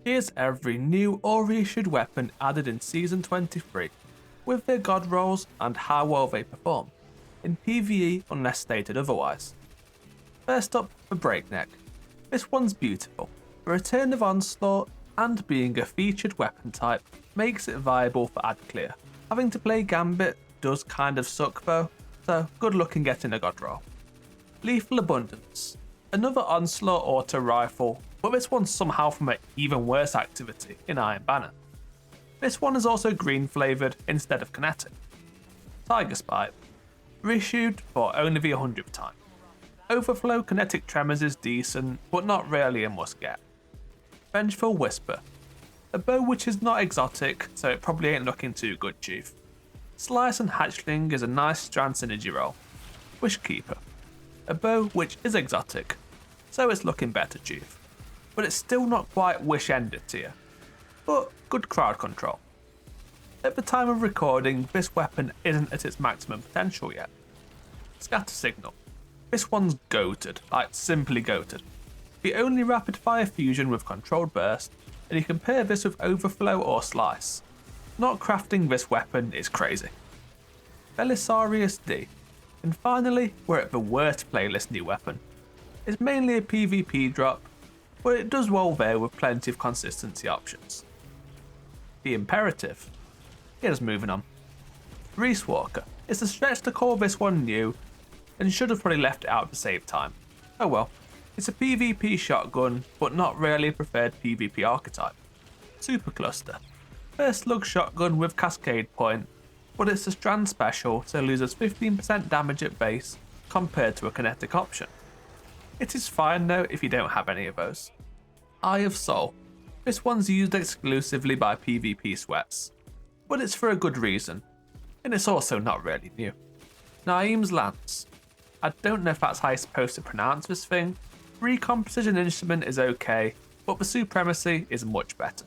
Here's every new or reissued weapon added in Season 23, with their god rolls and how well they perform, in PvE unless stated otherwise. First up for Breakneck. This one's beautiful. The return of Onslaught and being a featured weapon type makes it viable for ad clear. Having to play Gambit does kind of suck though, so good luck in getting a god roll. Lethal Abundance. Another Onslaught auto rifle, but this one's somehow from an even worse activity in Iron Banner. This one is also green flavoured instead of Kinetic. Tigerspite. Reissued for only the 100th time. Overflow Kinetic Tremors is decent, but not really a must get. Vengeful Whisper. A bow which is not exotic, so it probably ain't looking too good, Chief. Slice and Hatchling is a nice strand synergy roll. Wishkeeper. A bow which is exotic, so it's looking better, Chief. But it's still not quite wish-ended tier. But good crowd control. At the time of recording, this weapon isn't at its maximum potential yet. Scatter Signal. This one's goated, like simply goated. The only rapid fire fusion with controlled burst, and you can pair this with Overflow or Slice. Not crafting this weapon is crazy. Belisarius D. And finally, we're at the worst playlist new weapon. It's mainly a PvP drop, but it does well there with plenty of consistency options. The Imperative. Here's moving on. Reese Walker. It's a stretch to call this one new, and should have probably left it out to save time. Oh well. It's a PvP shotgun, but not really a preferred PvP archetype. Supercluster. First slug shotgun with Cascade Point, but it's a strand special, so loses 15% damage at base compared to a kinetic option. It is fine though if you don't have any of those. Eye of Soul. This one's used exclusively by PvP sweats, but it's for a good reason, and it's also not really new. Naeem's Lance. I don't know if that's how you're supposed to pronounce this thing. Recon Precision Instrument is okay, but the Supremacy is much better.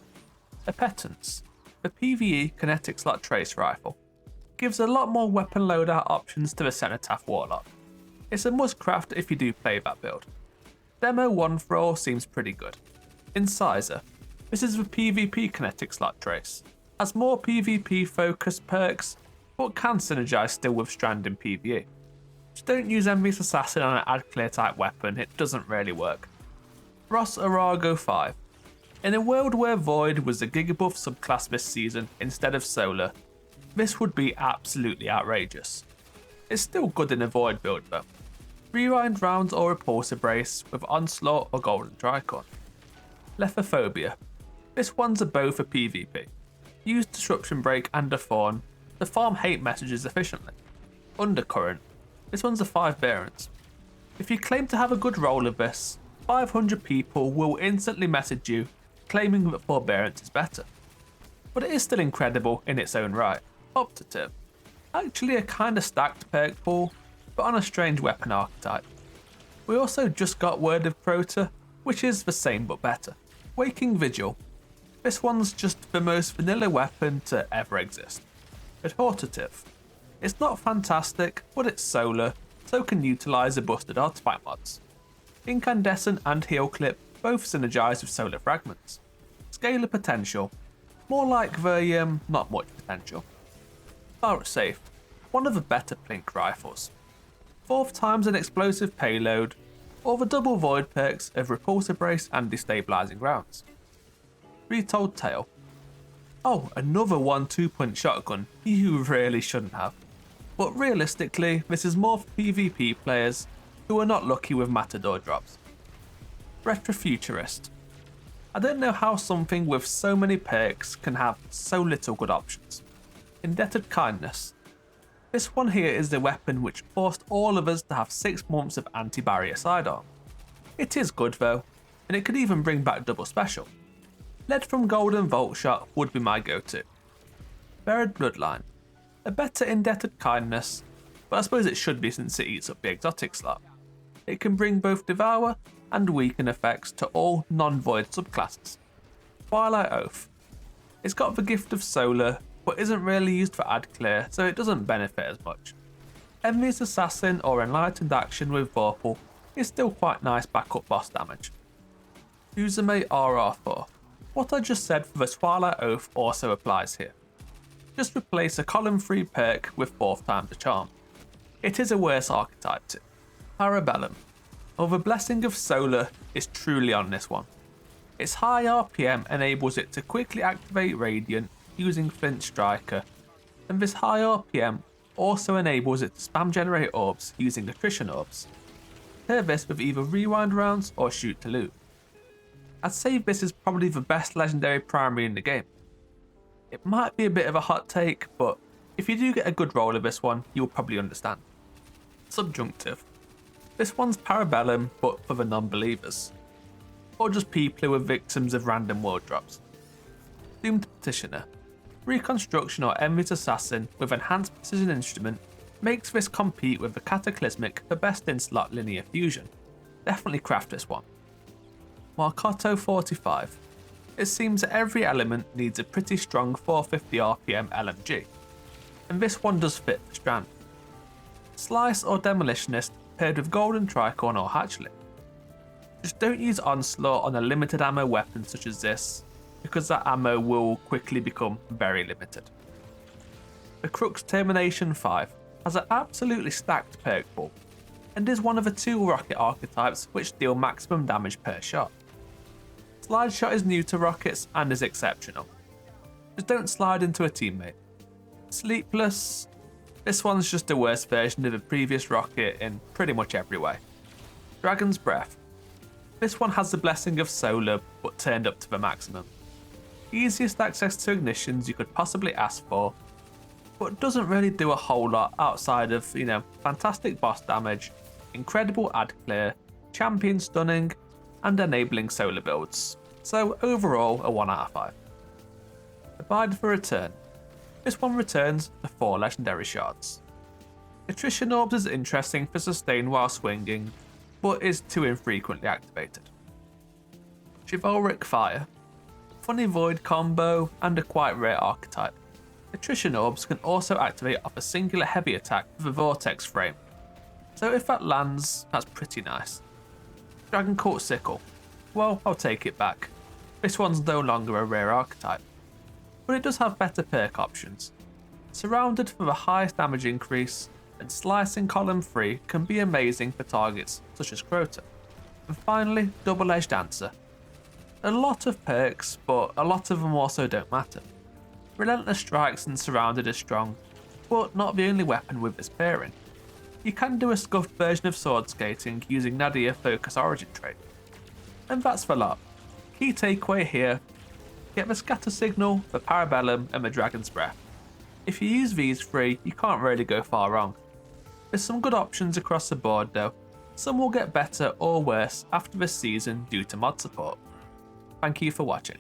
Appetence. The PvE Kinetic Slot Trace Rifle. Gives a lot more weapon loadout options to the Cenotaph Warlock. It's a must craft if you do play that build. Demo 1 for all seems pretty good. Incisor. This is the PvP Kinetic Slot Trace. Has more PvP focused perks, but can synergize still with Strand in PvE. Just don't use Envious Assassin on an ad clear type weapon, it doesn't really work. Ross Arago 5. In a world where Void was the Gigabuff subclass this season instead of Solar, this would be absolutely outrageous. It's still good in a Void build though. Rewind rounds or Repulsor Brace with Onslaught or Golden Tricorn. Lethophobia. This one's a bow for PvP. Use Disruption Break and a Fawn to farm hate messages efficiently. Undercurrent. This one's a 5 variance. If you claim to have a good roll of this, 500 people will instantly message you claiming that Forbearance is better. But it is still incredible in its own right. Optative. Actually a kinda stacked perk pool, but on a strange weapon archetype. We also just got Word of Crota, which is the same but better. Waking Vigil. This one's just the most vanilla weapon to ever exist. Adhortative. It's not fantastic, but it's solar, so can utilise the busted artifact mods. Incandescent and Heal Clip both synergise with solar fragments. Scalar potential. More like the not much potential. Safe. One of the better Plink rifles. 4th time's an explosive payload, or the double void perks of Repulsor Brace and Destabilizing Rounds. Retold Tale. Oh, another 1 2-punch shotgun you really shouldn't have. But realistically, this is more for PvP players who are not lucky with Matador drops. Retrofuturist. I don't know how something with so many perks can have so little good options. Indebted Kindness. This one here is the weapon which forced all of us to have 6 months of anti-barrier sidearm. It is good though, and it could even bring back double special. Lead from Golden Volt Shot would be my go-to. Buried Bloodline. A better Indebted Kindness, but I suppose it should be since it eats up the exotic slot. It can bring both Devour and Weaken effects to all non-void subclasses. Twilight Oath. It's got the gift of Solar, but isn't really used for ad clear, so it doesn't benefit as much. Envious Assassin or Enlightened Action with Vorpal is still quite nice backup boss damage. Uzume RR4. What I just said for the Twilight Oath also applies here. Just replace a column 3 perk with 4th time the charm. It is a worse archetype too. Parabellum. Well, the Blessing of Solar is truly on this one. Its high RPM enables it to quickly activate Radiant using Flint Striker, and this high RPM also enables it to spam generate orbs using attrition orbs. Pair this with either rewind rounds or shoot to loot. I'd say this is probably the best legendary primary in the game. It might be a bit of a hot take, but if you do get a good roll of this one, you'll probably understand. Subjunctive. This one's Parabellum, but for the non-believers. Or just people who are victims of random world drops. Doomed Petitioner. Reconstruction or Envious Assassin with Enhanced Precision Instrument makes this compete with the Cataclysmic for best in slot linear fusion. Definitely craft this one. Marcato 45. It seems that every element needs a pretty strong 450 RPM LMG, and this one does fit the strand. Slice or Demolitionist paired with Golden Tricorn or Hatchling. Just don't use Onslaught on a limited ammo weapon such as this, because that ammo will quickly become very limited. The Crux Termination 5 has an absolutely stacked perk pool, and is one of the 2 rocket archetypes which deal maximum damage per shot. Slide Shot is new to rockets and is exceptional. Just don't slide into a teammate. Sleepless. This one's just a worse version of the previous rocket in pretty much every way. Dragon's Breath. This one has the Blessing of Solar but turned up to the maximum. Easiest access to ignitions you could possibly ask for, but doesn't really do a whole lot outside of, fantastic boss damage, incredible ad clear, champion stunning, and enabling solar builds. So overall, a 1 out of 5. Abide for Return. This one returns the 4 legendary shards. Attrition Orbs is interesting for sustain while swinging, but is too infrequently activated. Chivalric Fire. Funny Void combo and a quite rare archetype. Attrition Orbs can also activate off a singular heavy attack with a Vortex frame, so if that lands, that's pretty nice. Dragon Court Sickle. Well, I'll take it back. This one's no longer a rare archetype, but it does have better perk options. Surrounded for the highest damage increase, and slicing column 3 can be amazing for targets such as Crota. And finally, Double-Edged Answer. A lot of perks, but a lot of them also don't matter. Relentless Strikes and Surrounded is strong, but not the only weapon with this pairing. You can do a scuffed version of sword skating using Nadir Focus Origin trait. And that's the lot. Key takeaway here, get the Scatter Signal, the Parabellum and the Dragon's Breath. If you use these 3, you can't really go far wrong. There's some good options across the board though. Some will get better or worse after this season due to mod support. Thank you for watching.